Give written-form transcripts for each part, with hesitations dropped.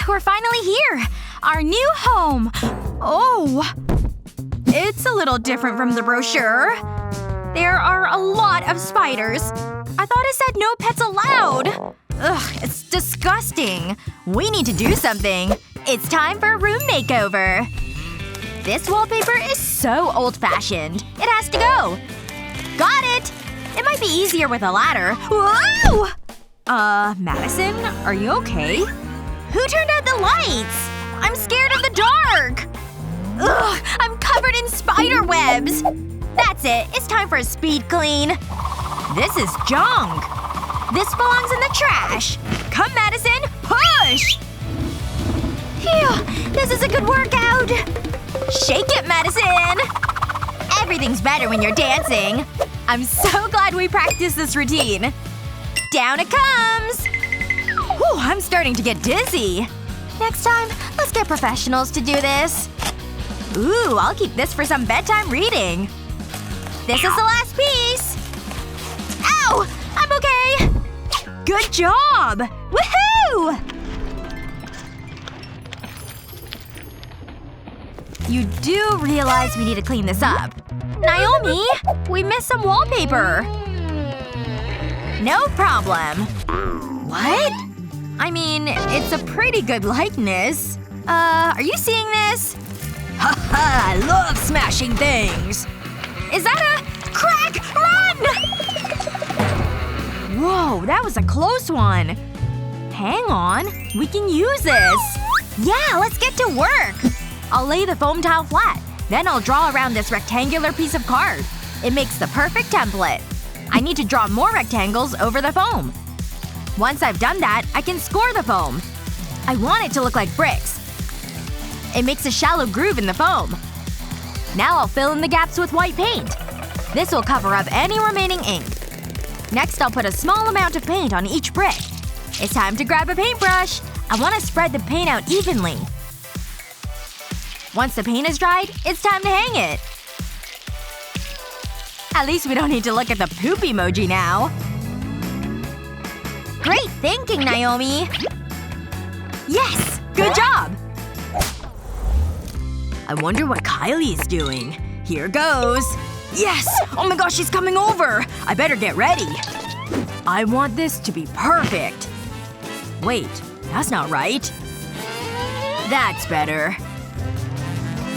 we're finally here! Our new home! Oh. It's a little different from the brochure. There are a lot of spiders. I thought it said no pets allowed. Ugh, it's disgusting. We need to do something. It's time for a room makeover. This wallpaper is so old-fashioned. It has to go. Got it! It might be easier with a ladder. Whoa! Madison? Are you okay? Who turned out the lights? I'm scared of the dark! Ugh! I'm covered in spider webs! That's it. It's time for a speed clean. This is junk. This belongs in the trash. Come, Madison! Push! Phew. This is a good workout. Shake it, Madison! Everything's better when you're dancing. I'm so glad we practiced this routine. Down it comes! Whew, I'm starting to get dizzy. Next time, let's get professionals to do this. Ooh, I'll keep this for some bedtime reading. This is the last piece! Ow! I'm okay! Good job! Woohoo! You do realize we need to clean this up. Naomi! We missed some wallpaper. No problem. What? I mean, it's a pretty good likeness. Are you seeing this? Haha, I love smashing things! Is that a… crack? Run! Whoa, that was a close one. Hang on. We can use this. Yeah, let's get to work. I'll lay the foam tile flat. Then I'll draw around this rectangular piece of card. It makes the perfect template. I need to draw more rectangles over the foam. Once I've done that, I can score the foam. I want it to look like bricks. It makes a shallow groove in the foam. Now I'll fill in the gaps with white paint. This will cover up any remaining ink. Next I'll put a small amount of paint on each brick. It's time to grab a paintbrush. I want to spread the paint out evenly. Once the paint is dried, it's time to hang it. At least we don't need to look at the poop emoji now. Great thinking, Naomi! Yes! Good job! I wonder what Kylie's doing. Here goes. Yes! Oh my gosh, she's coming over! I better get ready. I want this to be perfect. Wait, that's not right. That's better.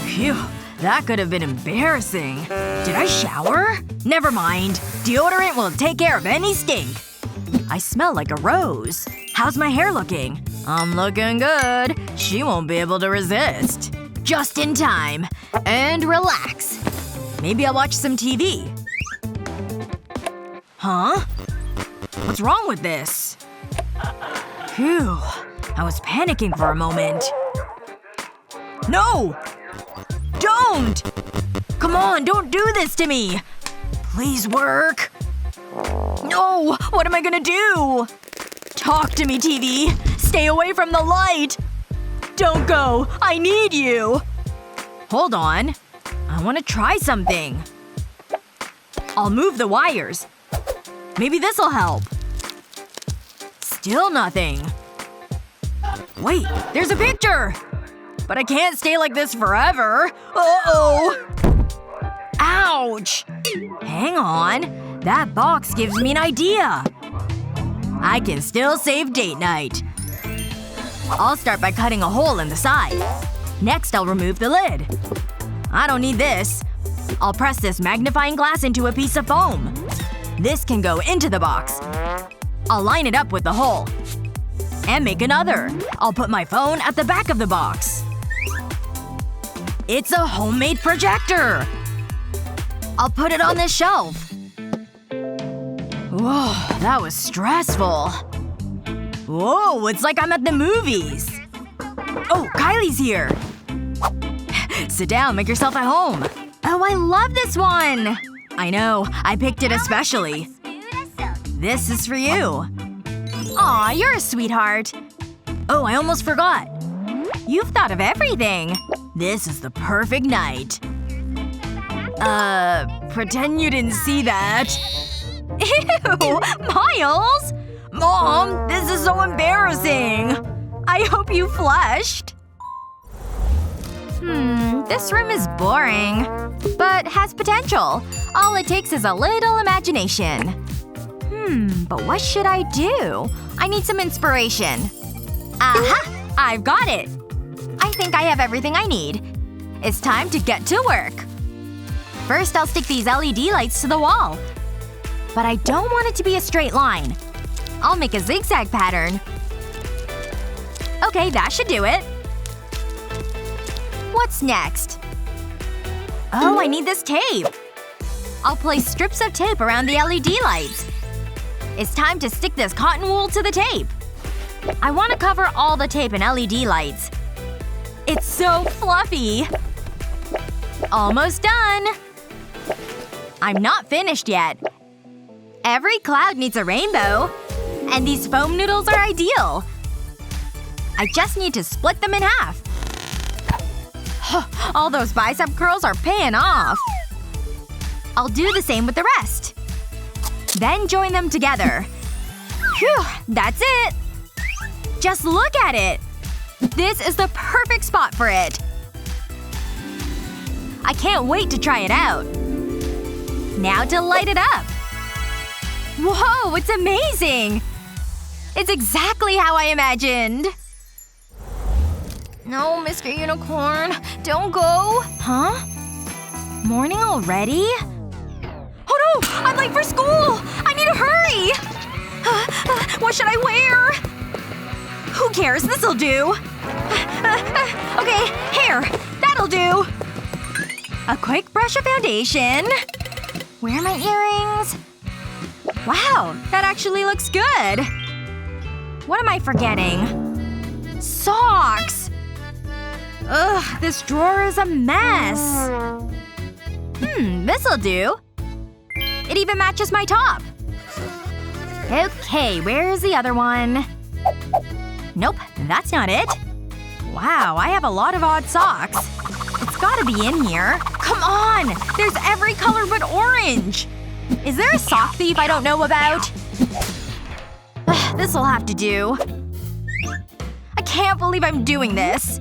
Phew. That could have been embarrassing. Did I shower? Never mind. Deodorant will take care of any stink. I smell like a rose. How's my hair looking? I'm looking good. She won't be able to resist. Just in time. And relax. Maybe I'll watch some TV. Huh? What's wrong with this? Phew. I was panicking for a moment. No! Don't! Come on, don't do this to me! Please work. No! What am I gonna do? Talk to me, TV. Stay away from the light! Don't go. I need you. Hold on. I want to try something. I'll move the wires. Maybe this'll help. Still nothing. Wait, there's a picture! But I can't stay like this forever. Uh-oh. Ouch! Hang on. That box gives me an idea. I can still save date night. I'll start by cutting a hole in the side. Next I'll remove the lid. I don't need this. I'll press this magnifying glass into a piece of foam. This can go into the box. I'll line it up with the hole. And make another. I'll put my phone at the back of the box. It's a homemade projector! I'll put it on this shelf. Whoa, that was stressful. Whoa, it's like I'm at the movies. Oh, Kylie's here. Sit down, make yourself at home. Oh, I love this one! I know. I picked it especially. This is for you. Aw, you're a sweetheart. Oh, I almost forgot. You've thought of everything. This is the perfect night. Pretend you didn't see that. Ew! Miles! Mom, this is so embarrassing! I hope you flushed. This room is boring. But has potential. All it takes is a little imagination. But what should I do? I need some inspiration. Aha! I've got it! I think I have everything I need. It's time to get to work. First, I'll stick these LED lights to the wall. But I don't want it to be a straight line. I'll make a zigzag pattern. Okay, that should do it. What's next? Oh, I need this tape. I'll place strips of tape around the LED lights. It's time to stick this cotton wool to the tape. I want to cover all the tape and LED lights. It's so fluffy. Almost done. I'm not finished yet. Every cloud needs a rainbow. And these foam noodles are ideal. I just need to split them in half. All those bicep curls are paying off. I'll do the same with the rest. Then join them together. Phew, that's it! Just look at it! This is the perfect spot for it. I can't wait to try it out. Now to light it up. Whoa, it's amazing! It's exactly how I imagined. No, Mr. Unicorn. Don't go. Huh? Morning already? Oh no! I'm late for school! I need to hurry! What should I wear? Who cares? This'll do. Okay, hair. That'll do. A quick brush of foundation. Where are my earrings? Wow, that actually looks good. What am I forgetting? Socks! Ugh, this drawer is a mess. This'll do. It even matches my top. Okay, where's the other one? Nope, that's not it. Wow, I have a lot of odd socks. It's gotta be in here. Come on! There's every color but orange! Is there a sock thief I don't know about? This'll have to do. I can't believe I'm doing this.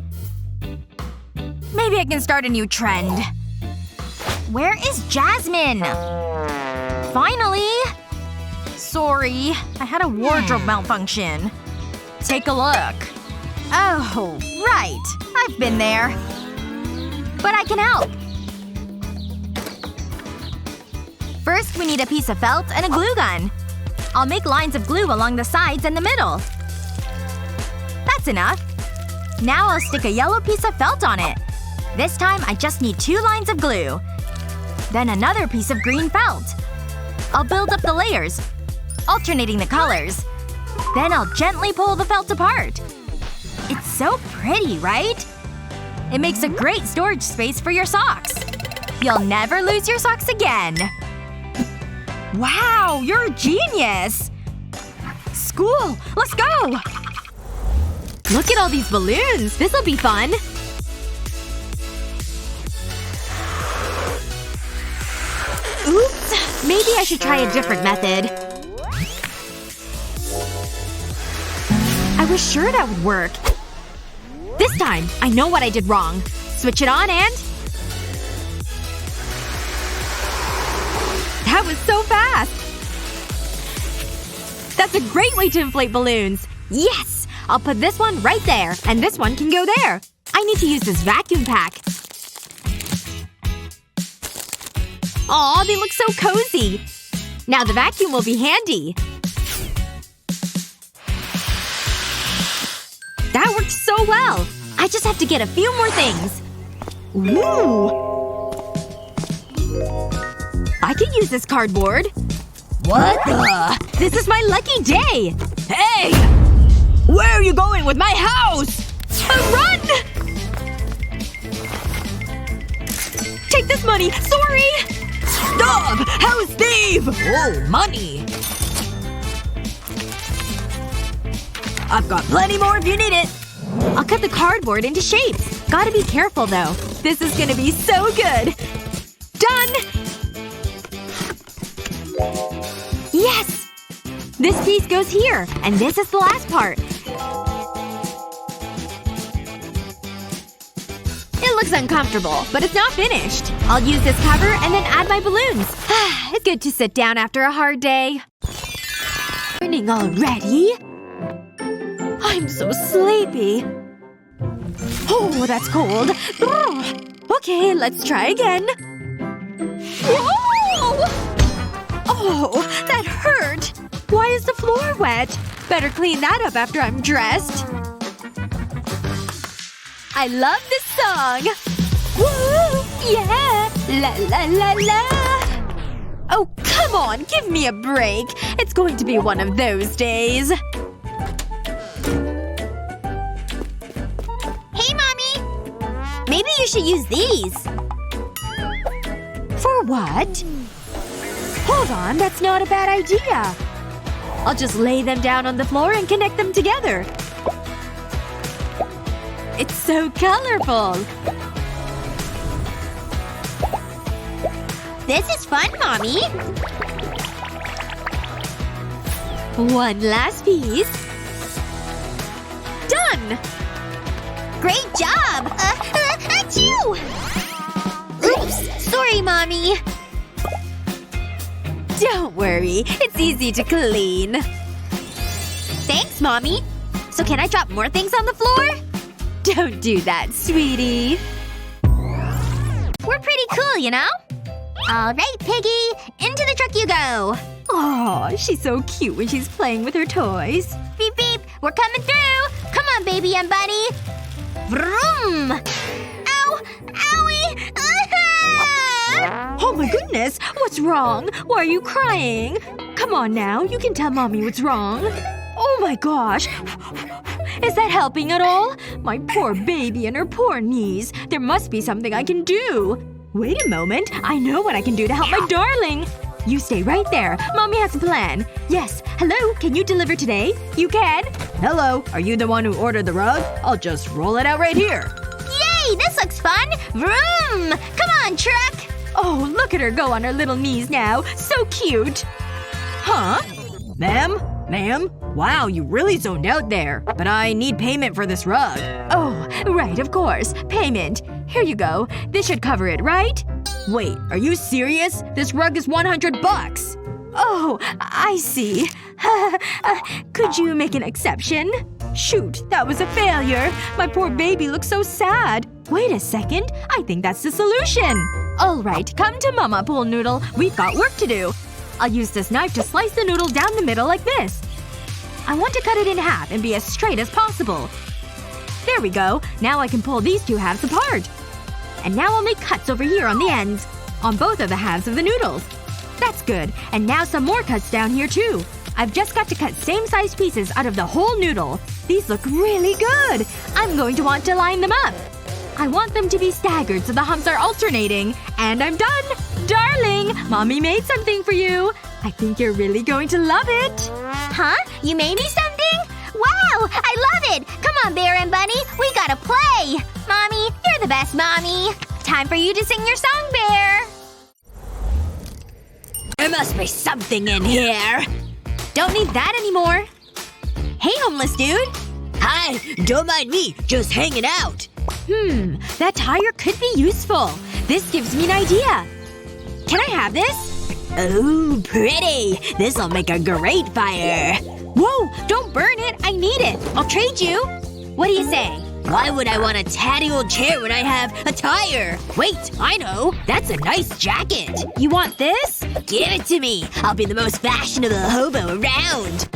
Maybe I can start a new trend. Where is Jasmine? Finally! Sorry. I had a wardrobe malfunction. Take a look. Oh, right. I've been there. But I can help. First, we need a piece of felt and a glue gun. I'll make lines of glue along the sides and the middle. That's enough. Now I'll stick a yellow piece of felt on it. This time I just need 2 lines of glue. Then another piece of green felt. I'll build up the layers, alternating the colors. Then I'll gently pull the felt apart. It's so pretty, right? It makes a great storage space for your socks. You'll never lose your socks again. Wow, you're a genius! School! Let's go! Look at all these balloons! This'll be fun! Oops. Maybe I should try a different method. I was sure that would work. This time, I know what I did wrong. Switch it on and… That was so fast! That's a great way to inflate balloons! Yes! I'll put this one right there, and this one can go there. I need to use this vacuum pack. Aw, they look so cozy! Now the vacuum will be handy. That worked so well! I just have to get a few more things. Ooh! I can use this cardboard. What the? This is my lucky day! Hey! Where are you going with my house? Run! Take this money! Sorry! Stop! House thief! Oh, money. I've got plenty more if you need it. I'll cut the cardboard into shapes. Gotta be careful, though. This is gonna be so good. Done! Yes! This piece goes here, and this is the last part. looks uncomfortable, but it's not finished. I'll use this cover and then add my balloons. It's good to sit down after a hard day. Morning already? I'm so sleepy. Oh, that's cold. Okay, let's try again. Whoa! Oh, that hurt. Why is the floor wet? Better clean that up after I'm dressed. I love this song. Woo! Yeah! La la la la! Oh, come on! Give me a break! It's going to be one of those days. Hey, Mommy! Maybe you should use these. For what? Hold on, that's not a bad idea. I'll just lay them down on the floor and connect them together. It's so colorful. This is fun, Mommy. One last piece. Done! Great job! Achoo! Oops! Sorry, Mommy. Don't worry. It's easy to clean. Thanks, Mommy. So can I drop more things on the floor? Don't do that, sweetie. We're pretty cool, you know? Alright, Piggy. Into the truck you go. Aw, she's so cute when she's playing with her toys. Beep beep. We're coming through. Come on, baby and bunny. Vroom! Ow! Owie! Oh my goodness! What's wrong? Why are you crying? Come on now, you can tell Mommy what's wrong. Oh my gosh. Is that helping at all? My poor baby and her poor knees. There must be something I can do. Wait a moment. I know what I can do to help my darling. You stay right there. Mommy has a plan. Yes. Hello? Can you deliver today? You can? Hello? Are you the one who ordered the rug? I'll just roll it out right here. Yay! This looks fun! Vroom! Come on, truck! Oh, look at her go on her little knees now. So cute. Huh? Ma'am? Ma'am? Wow, you really zoned out there. But I need payment for this rug. Oh, right, of course. Payment. Here you go. This should cover it, right? Wait, are you serious? This rug is $100. Oh, I see. Could you make an exception? Shoot, that was a failure. My poor baby looks so sad. Wait a second. I think that's the solution. Alright, come to Mama, Pool Noodle. We've got work to do. I'll use this knife to slice the noodle down the middle like this. I want to cut it in half and be as straight as possible. There we go. Now I can pull these two halves apart. And now I'll make cuts over here on the ends. On both of the halves of the noodles. That's good. And now some more cuts down here too. I've just got to cut same-sized pieces out of the whole noodle. These look really good. I'm going to want to line them up. I want them to be staggered so the humps are alternating. And I'm done! Darling! Mommy made something for you. I think you're really going to love it. Huh? You made me something? Wow! I love it! Come on, Bear and Bunny. We gotta play! Mommy, you're the best, Mommy. Time for you to sing your song, Bear. There must be something in here. Don't need that anymore. Hey, homeless dude. Hi, don't mind me. Just hanging out. That tire could be useful. This gives me an idea. Can I have this? Ooh, pretty. This'll make a great fire. Whoa! Don't burn it! I need it! I'll trade you! What do you say? Why would I want a tatty old chair when I have a tire? Wait, I know. That's a nice jacket. You want this? Give it to me. I'll be the most fashionable hobo around.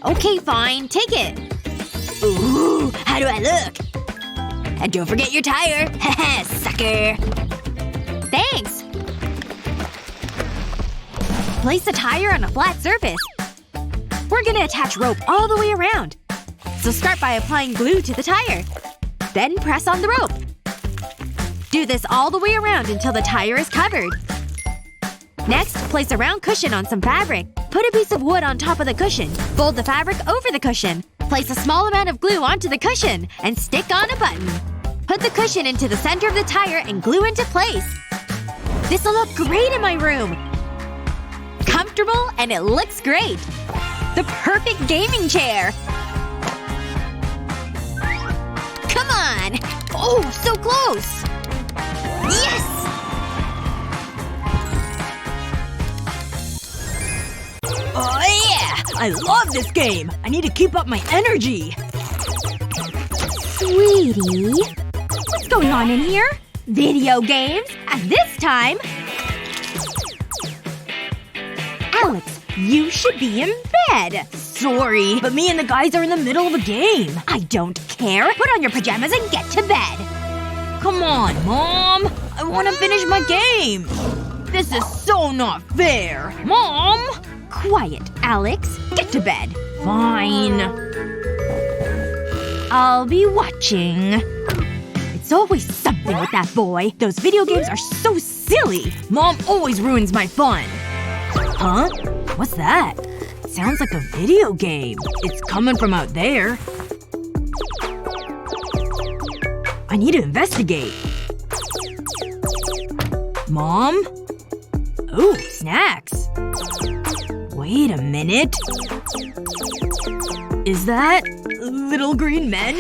Okay, fine. Take it. Ooh, how do I look? And don't forget your tire. Haha, sucker. Thanks! Place the tire on a flat surface. We're gonna attach rope all the way around. So start by applying glue to the tire. Then press on the rope. Do this all the way around until the tire is covered. Next, place a round cushion on some fabric. Put a piece of wood on top of the cushion. Fold the fabric over the cushion. Place a small amount of glue onto the cushion. And stick on a button. Put the cushion into the center of the tire and glue into place. This'll look great in my room! Comfortable, and it looks great! The perfect gaming chair! Come on! Oh, so close! Yes! Oh yeah! I love this game! I need to keep up my energy! Sweetie? What's going on in here? Video games? And this time… Alex, you should be in bed. Sorry, but me and the guys are in the middle of a game. I don't care. Put on your pajamas and get to bed. Come on, Mom! I wanna finish my game! This is so not fair! Mom! Quiet, Alex. Get to bed. Fine. I'll be watching. It's always something with that boy. Those video games are so silly. Mom always ruins my fun. Huh? What's that? Sounds like a video game. It's coming from out there. I need to investigate. Mom? Ooh, snacks. Wait a minute. Is that… little green men?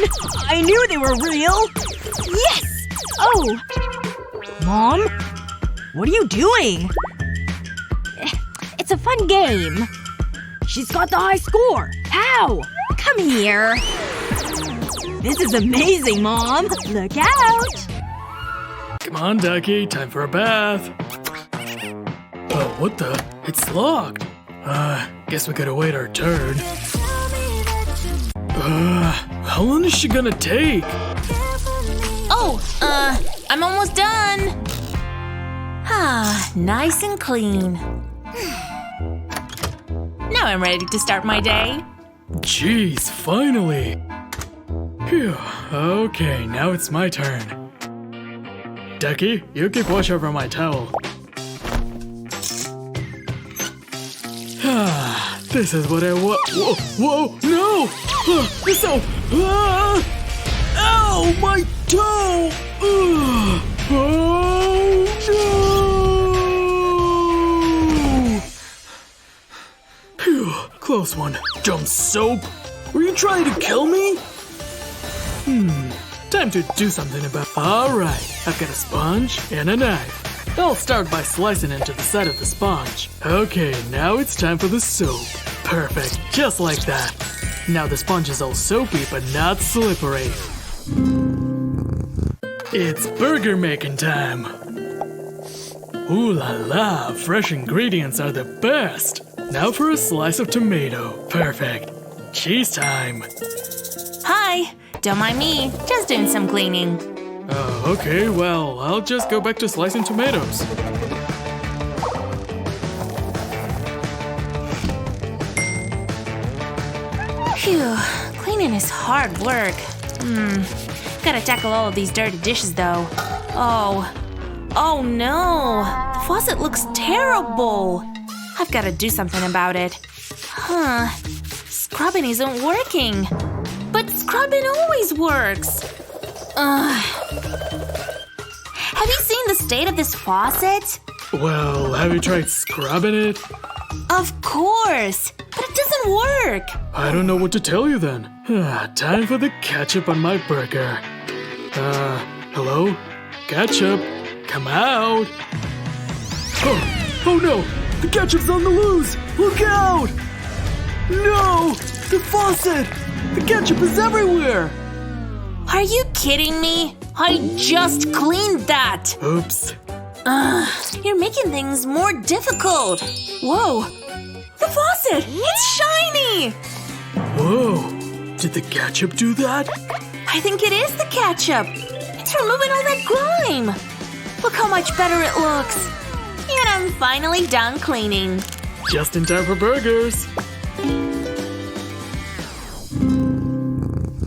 I knew they were real! Yes! Oh! Mom? What are you doing? It's a fun game. She's got the high score! How? Come here. This is amazing, Mom! Look out! Come on, Ducky. Time for a bath. Oh, what the? It's locked. Guess we gotta wait our turn. How long is she gonna take? Oh, I'm almost done. Ah, nice and clean. Now I'm ready to start my day. Jeez, finally. Phew. Okay, now it's my turn. Ducky, you keep watch over my towel. This is what I want. Whoa, whoa, no! So, ow, my toe! Oh, no! Phew, close one. Dumb soap. Were you trying to kill me? Time to do something about. Alright, I've got a sponge and a knife. I'll start by slicing into the side of the sponge. Okay, now it's time for the soap. Perfect, just like that. Now the sponge is all soapy but not slippery. It's burger making time. Ooh la la, fresh ingredients are the best. Now for a slice of tomato. Perfect. Cheese time. Hi. Don't mind me. Just doing some cleaning. Okay, well, I'll just go back to slicing tomatoes. Phew. Cleaning is hard work. Gotta tackle all of these dirty dishes, though. Oh. Oh no. The faucet looks terrible. I've gotta do something about it. Huh. Scrubbing isn't working. But scrubbing always works. Have you seen the state of this faucet? Well, have you tried scrubbing it? Of course. But it doesn't work. I don't know what to tell you then. Time for the ketchup on my burger. Hello? Ketchup? Come out! Oh no! The ketchup's on the loose! Look out! No! The faucet! The ketchup is everywhere! Are you kidding me? I just cleaned that! Oops. You're making things more difficult. Whoa! The faucet! It's shiny! Whoa! Did the ketchup do that? I think it is the ketchup. It's removing all that grime. Look how much better it looks. And I'm finally done cleaning. Just in time for burgers.